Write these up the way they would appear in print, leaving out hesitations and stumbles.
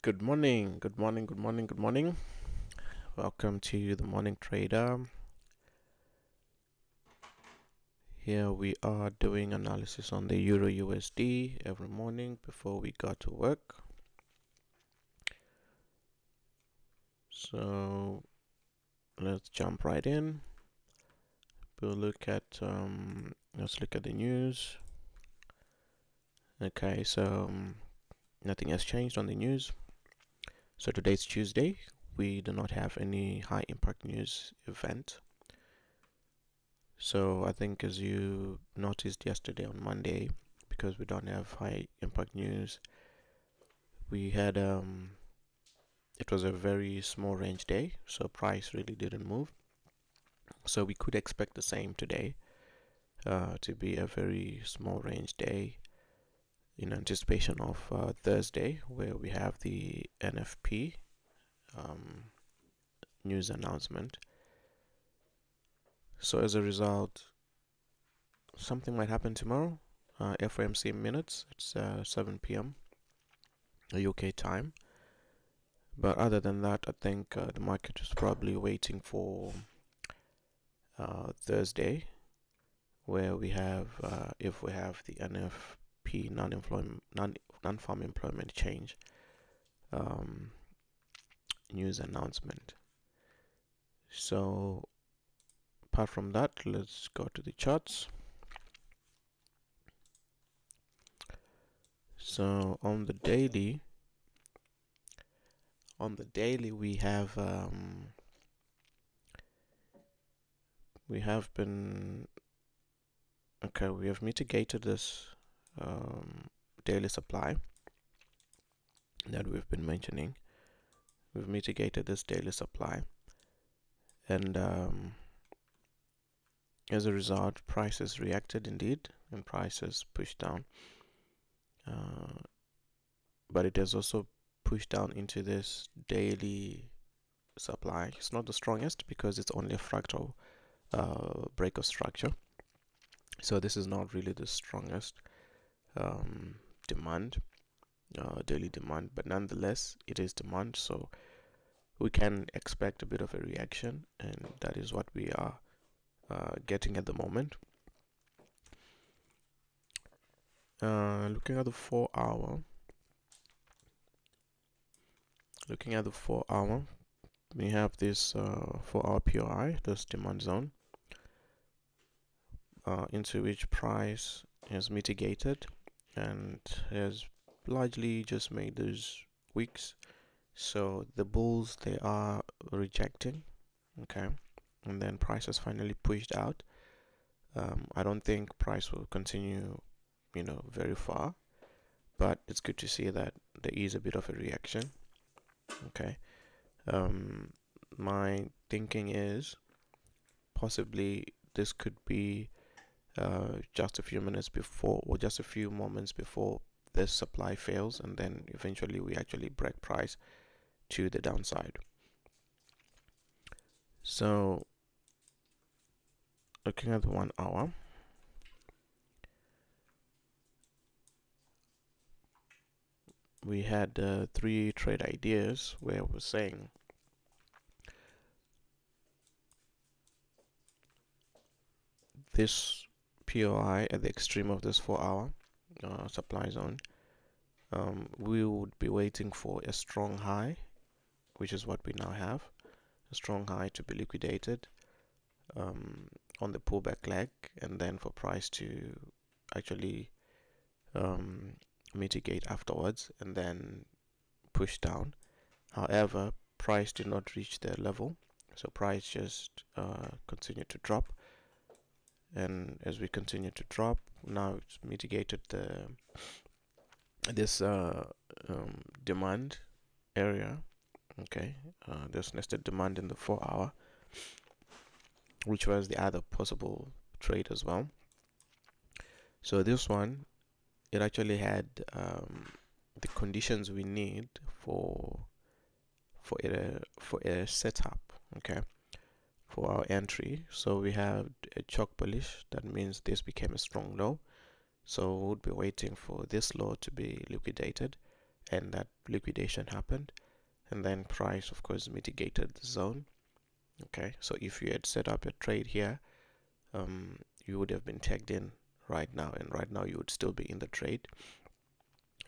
Good morning, good morning, good morning, good morning. Welcome to the Morning Trader. Here we are doing analysis on the Euro USD every morning before we go to work. So let's jump right in. Let's look at the news. Okay, so nothing has changed on the news. So today's Tuesday. We do not have any high impact news event. So I think, as you noticed yesterday on Monday, because we don't have high impact news, we had it was a very small range day, so price really didn't move. So we could expect the same today, to be a very small range day in anticipation of Thursday, where we have the NFP news announcement. So as a result, something might happen tomorrow. FOMC minutes. It's 7 p.m. UK time. But other than that, I think the market is probably waiting for Thursday, where we have, if we have the NFP non-farm employment change news announcement. So apart from that, let's go to the charts. So on the daily we have we have mitigated this daily supply that we've been mentioning. We've mitigated this daily supply, and as a result, prices reacted indeed, and prices pushed down. But it has also pushed down into this daily supply. It's not the strongest because it's only a fractal break of structure. So this is not really the strongest demand, daily demand, but nonetheless it is demand, so we can expect a bit of a reaction, and that is what we are getting at the moment. Looking at the 4 hour, we have this 4 hour POI, this demand zone, into which price has mitigated and has largely just made those wicks. So the bulls, they are rejecting, okay, and then price has finally pushed out. I don't think price will continue, very far, but it's good to see that there is a bit of a reaction. Okay, my thinking is possibly this could be just a few minutes before, or just a few moments before this supply fails, and then eventually we actually break price to the downside. So looking at the 1 hour, we had 3 trade ideas where we're saying this POI at the extreme of this 4 hour supply zone, we would be waiting for a strong high, which is what we now have, a strong high to be liquidated on the pullback leg, and then for price to actually mitigate afterwards and then push down. However, price did not reach their level, so price just continued to drop, and as we continue to drop, now it's mitigated this demand area. Okay, there's nested demand in the 4 hour, which was the other possible trade as well. So this one, it actually had the conditions we need for a setup, okay, for our entry. So we have a chalk bullish, that means this became a strong low, so we would be waiting for this low to be liquidated, and that liquidation happened, and then price of course mitigated the zone. Okay, so if you had set up a trade here, you would have been tagged in right now, and right now you would still be in the trade.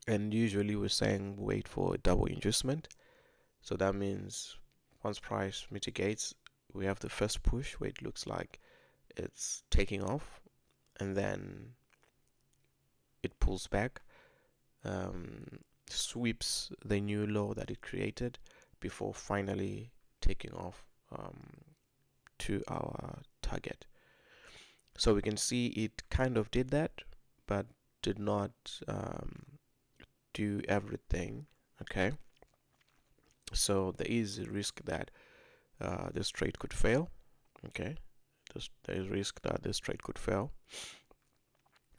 And usually we're saying wait for a double inducement. So that means once price mitigates, we have the first push where it looks like it's taking off, and then it pulls back, sweeps the new low that it created before finally taking off to our target. So we can see it kind of did that, but did not do everything. Okay, so there is a risk that this trade could fail. Okay, there is risk that this trade could fail.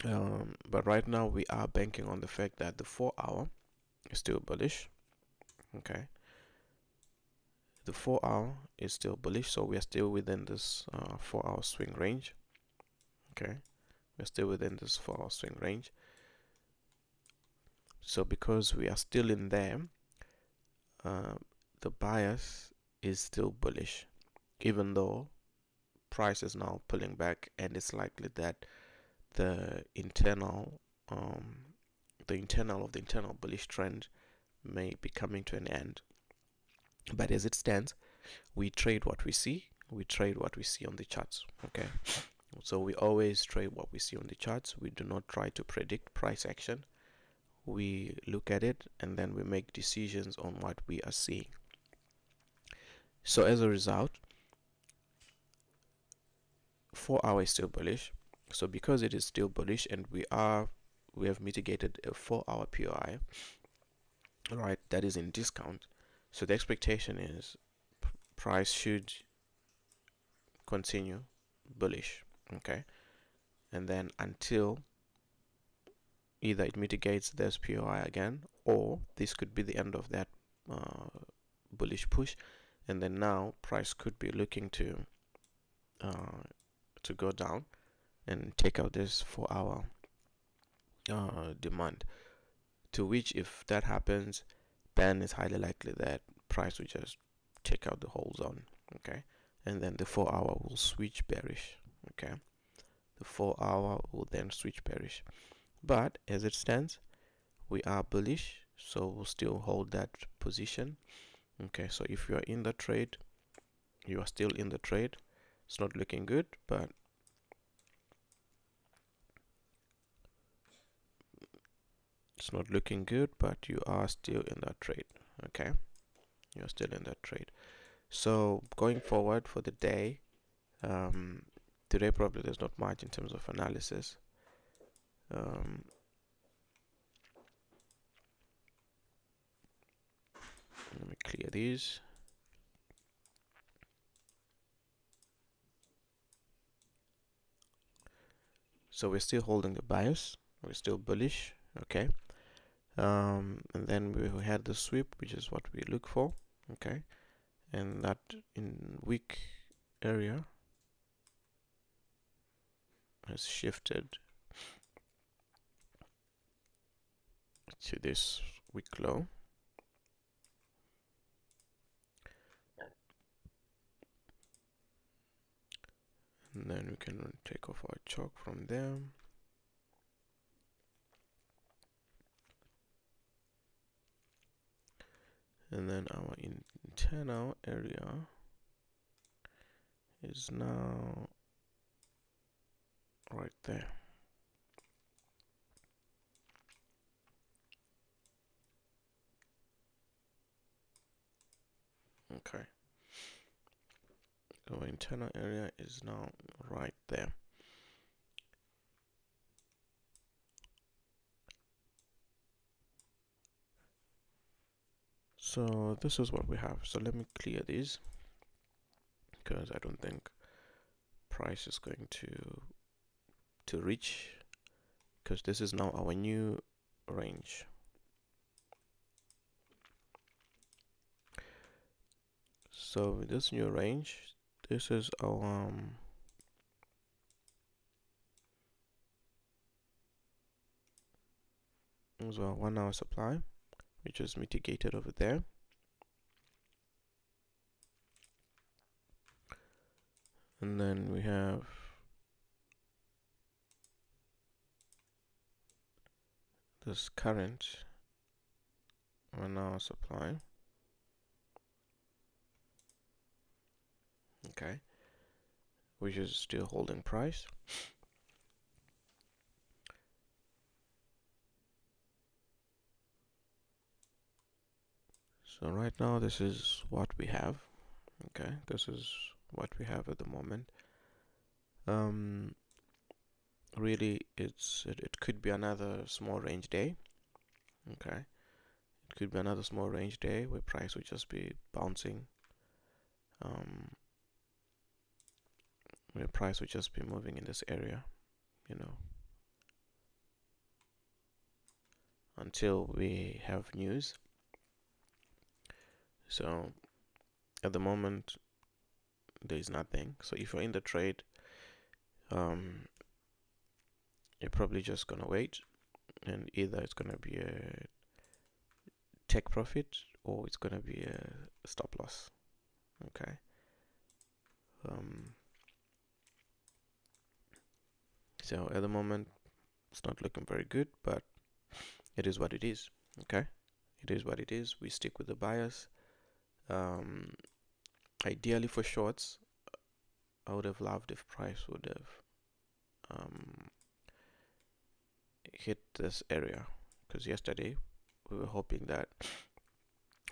But right now we are banking on the fact that the 4-hour is still bullish. Okay, the 4-hour is still bullish, so we are still within this 4-hour swing range. Okay, we're still within this 4-hour swing range. So because we are still in there, the bias is still bullish, even though price is now pulling back, and it's likely that the internal of the internal bullish trend may be coming to an end. But as it stands, we trade what we see. We trade what we see on the charts. Okay, so we always trade what we see on the charts. We do not try to predict price action. We look at it and then we make decisions on what we are seeing. So as a result, 4-hour is still bullish. So because it is still bullish, and we have mitigated a 4-hour POI, right, that is in discount. So the expectation is price should continue bullish. Okay, and then until either it mitigates this POI again, or this could be the end of that bullish push, and then now price could be looking to go down and take out this 4-hour demand, to which if that happens, then it's highly likely that price will just take out the whole zone. Okay, and then the 4-hour will switch bearish. Okay, the 4-hour will then switch bearish. But as it stands, we are bullish, so we'll still hold that position. Okay, so if you are in the trade, you are still in the trade. It's not looking good, but you are still in that trade. Okay, you're still in that trade. So going forward for the day, today probably there's not much in terms of analysis. Let me clear these. So we're still holding the bias, we're still bullish. Okay, and then we had the sweep, which is what we look for. Okay, and that in weak area has shifted to this weak low. And then we can take off our chalk from there. And then our internal area is now right there. Okay, our internal area is now right there. So this is what we have. So let me clear these, because I don't think price is going to reach, because this is now our new range. So with this new range, this is our this is our 1 hour supply. which is mitigated over there. And then we have this current on our supply. Okay, which is still holding price. So right now this is what we have. Okay, this is what we have at the moment. Really, it could be another small range day. Okay, it could be another small range day where price would just be bouncing. Where price would just be moving in this area, until we have news. So at the moment there is nothing. So if you're in the trade, you're probably just gonna wait, and either it's gonna be a take profit or it's gonna be a stop loss. Okay. So at the moment it's not looking very good, but it is what it is. Okay, it is what it is. We stick with the bias. Ideally for shorts, I would have loved if price would have hit this area, because yesterday we were hoping that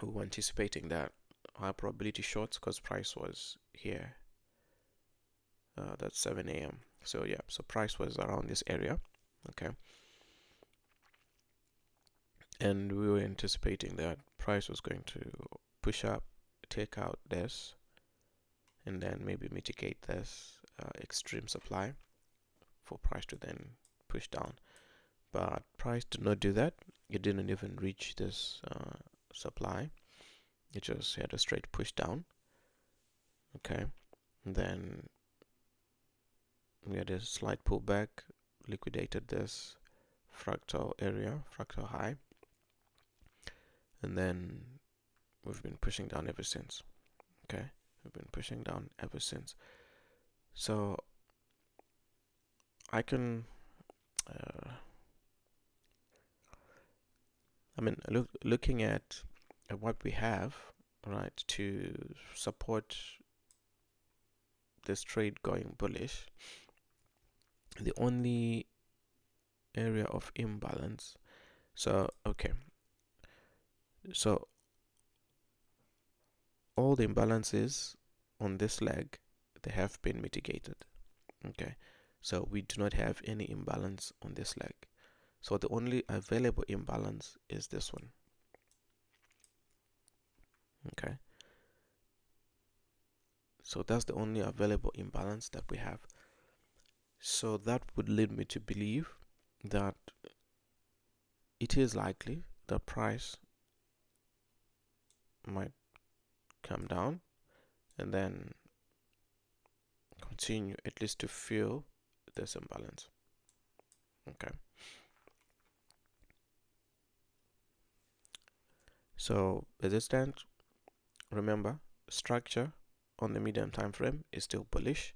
we were anticipating that high probability shorts, because price was here. That's 7 a.m. So yeah, so price was around this area. Okay, and we were anticipating that price was going to push up, take out this, and then maybe mitigate this extreme supply for price to then push down. But price did not do that. It didn't even reach this supply. It just had a straight push down. Okay, and then we had a slight pullback, liquidated this fractal area, fractal high, and then we've been pushing down ever since. Okay, we've been pushing down ever since. So I can looking at what we have, right, to support this trade going bullish, the only area of imbalance. So okay, so all the imbalances on this leg, they have been mitigated. Okay, so we do not have any imbalance on this leg. So the only available imbalance is this one. Okay, so that's the only available imbalance that we have. So that would lead me to believe that it is likely the price might come down and then continue at least to fill this imbalance. Okay, so as it stands, remember, structure on the medium time frame is still bullish.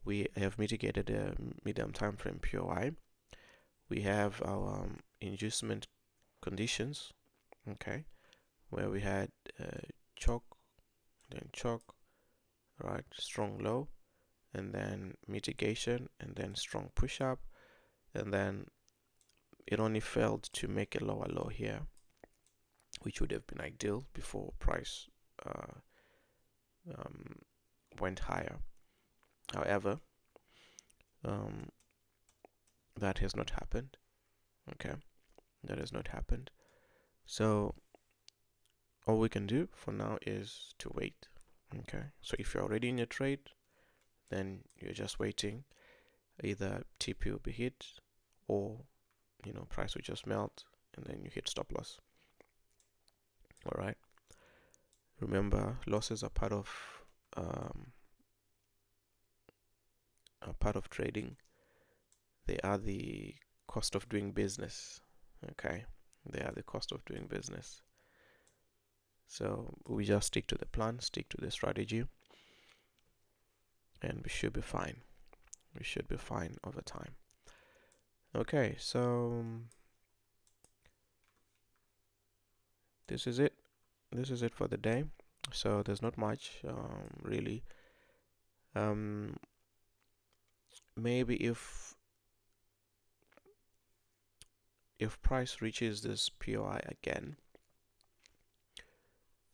We have mitigated the medium time frame POI. We have our inducement conditions, okay, where we had choke, then choke, right, strong low, and then mitigation, and then strong push up, and then it only failed to make a lower low here, which would have been ideal before price went higher. However, that has not happened. Okay, that has not happened. So all we can do for now is to wait. Okay, so if you're already in your trade, then you're just waiting. Either TP will be hit, or price will just melt, and then you hit stop loss. All right. Remember, losses are part of trading. They are the cost of doing business. Okay, They are the cost of doing business. So we just stick to the plan, stick to the strategy, and we should be fine. We should be fine over time. Okay, so this is it. This is it for the day. So there's not much really. Maybe if price reaches this POI again,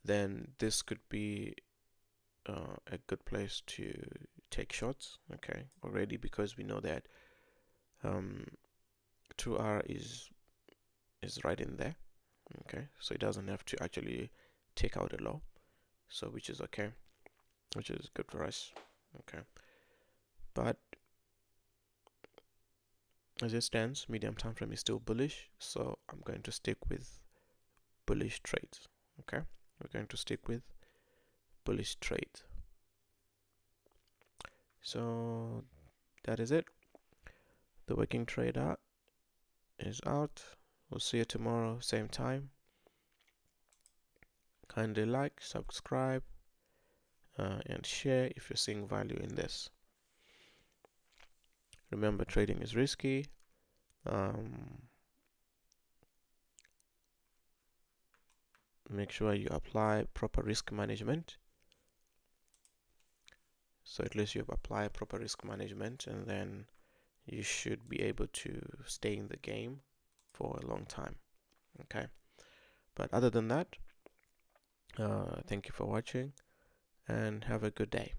then this could be a good place to take shots. Okay, already, because we know that 2R is right in there. Okay, so it doesn't have to actually take out a low, so which is okay, which is good for us. Okay, but as it stands, medium time frame is still bullish, so I'm going to stick with bullish trades. Okay, we're going to stick with bullish trades. So that is it. The working trader is out. We'll see you tomorrow, same time. Kindly like, subscribe, and share if you're seeing value in this. Remember, trading is risky. Make sure you apply proper risk management. So at least you've applied proper risk management, and then you should be able to stay in the game for a long time. Okay, but other than that, thank you for watching and have a good day.